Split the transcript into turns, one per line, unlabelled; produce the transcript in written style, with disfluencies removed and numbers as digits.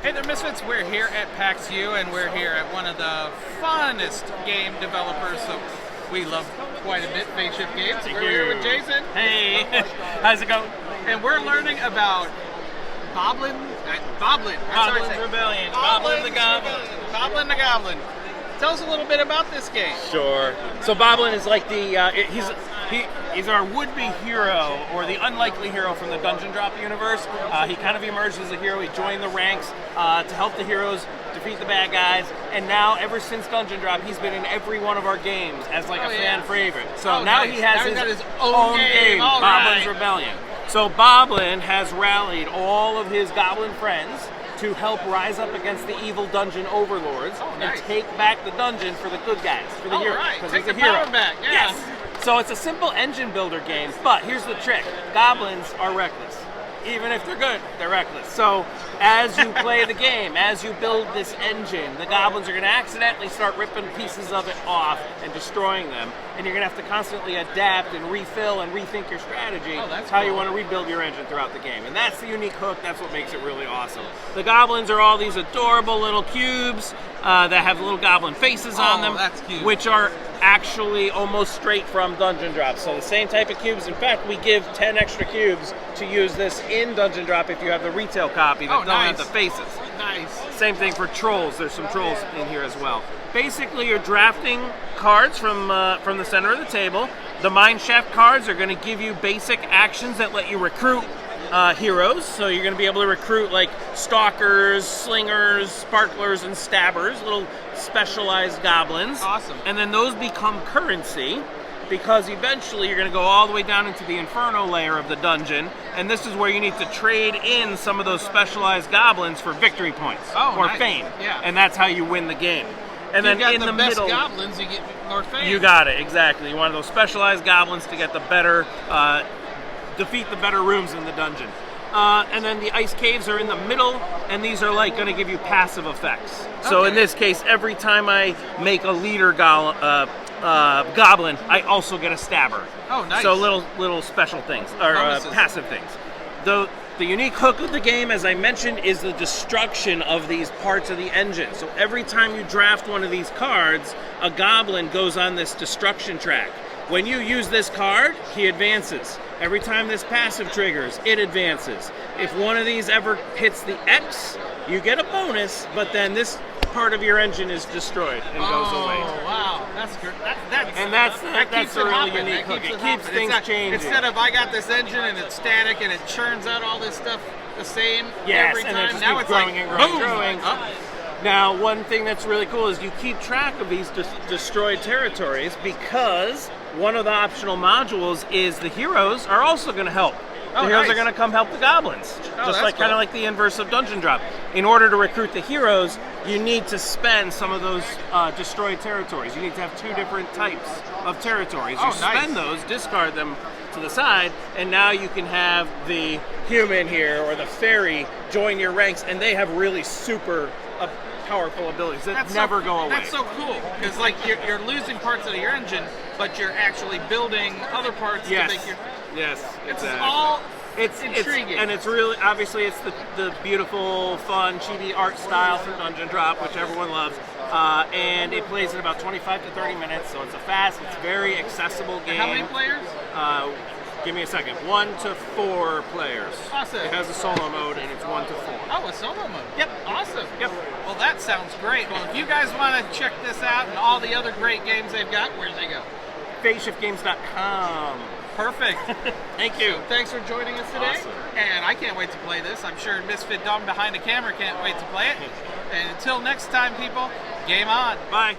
Hey there, Misfits. We're here at PAX U, and we're here at one of the funnest game developers that we love quite a bit, Phase Shift Games. We're here with Jason.
Hey, how's it going?
And we're learning about Boblin
Rebellion. Boblin the Goblin.
Boblin the Goblin. Tell us a little bit about this game.
Sure. So Boblin is like the he's our would-be hero, or the unlikely hero from the Dungeon Drop universe. He kind of emerged as a hero. He joined the ranks to help the heroes defeat the bad guys, and now ever since Dungeon Drop, he's been in every one of our games as like a fan favorite. So now
nice.
he has
his own game,
Boblin's Rebellion. So Boblin has rallied all of his goblin friends to help rise up against the evil dungeon overlords and take back the dungeon for the good guys, for the hero.
Take the power back, yeah.
Yes. So it's a simple engine builder game, but here's the trick. Goblins are reckless. Even if they're good, they're reckless. So as you play the game, as you build this engine, the goblins are going to accidentally start ripping pieces of it off and destroying them. And you're going to have to constantly adapt and refill and rethink your strategy. That's how you want to rebuild your engine throughout the game. And that's the unique hook. That's what makes it really awesome. The goblins are all these adorable little cubes that have little goblin faces on them,
that's cute.
which are actually almost straight from Dungeon Drop. So the same type of cubes. In fact, we give 10 extra cubes to use this in Dungeon Drop if you have the retail copy that don't have the faces.
Nice.
Same thing for trolls. There's some trolls in here as well. Basically, you're drafting cards from the center of the table. The Mine Shaft cards are going to give you basic actions that let you recruit heroes. So you're going to be able to recruit like stalkers, slingers, sparklers, and stabbers, little specialized goblins.
Awesome.
And then those become currency, because eventually you're going to go all the way down into the Inferno layer of the dungeon, and this is where you need to trade in some of those specialized goblins for victory points or fame.
Yeah.
And that's how you win the game. And then in the
best
middle,
goblins, you get more fame.
you got it, exactly. You want those specialized goblins to get the better, defeat the better rooms in the dungeon. And then the ice caves are in the middle, and these are like going to give you passive effects. So in this case, every time I make a leader goblin, I also get a stabber.
Oh, nice.
So little special things, or passive things. The unique hook of the game, as I mentioned, is the destruction of these parts of the engine. So every time you draft one of these cards, a goblin goes on this destruction track. When you use this card, he advances. Every time this passive triggers, it advances. If one of these ever hits the X, you get a bonus, but then this part of your engine is destroyed and goes away.
Oh, wow. That's good.
That's a really unique hook. It keeps things changing.
Instead of I got this engine and it's static and it churns out all this stuff the same every time.
And it just
now
keeps
it's
growing
like,
and growing
boom,
and growing. Now, one thing that's really cool is you keep track of these destroyed territories, because one of the optional modules is the heroes are also going to help. The heroes are going to come help the goblins, just like kind of like the inverse of Dungeon Drop. In order to recruit the heroes, you need to spend some of those destroyed territories. You need to have 2 different types of territories. You spend those, discard them to the side, and now you can have the human here or the fairy join your ranks, and they have really super powerful abilities that never go away.
That's so cool, because like you're losing parts of your engine, but you're actually building other parts to make your...
Yes,
It's intriguing.
And it's really, obviously, it's the beautiful, fun, chibi art style for Dungeon Drop, which everyone loves. And it plays in about 25 to 30 minutes, so it's it's very accessible game.
How many players?
Give me a second. 1 to 4 players.
Awesome.
It has a solo mode, and it's 1 to 4.
Oh, a solo mode.
Yep.
Awesome.
Yep.
Well, that sounds great. Well, if you guys want to check this out and all the other great games they've got, where do they go?
PhaseShiftGames.com.
Perfect.
Thank you.
So, thanks for joining us today.
Awesome.
And I can't wait to play this. I'm sure Misfit Dom behind the camera can't wait to play it. And until next time, people, game on.
Bye.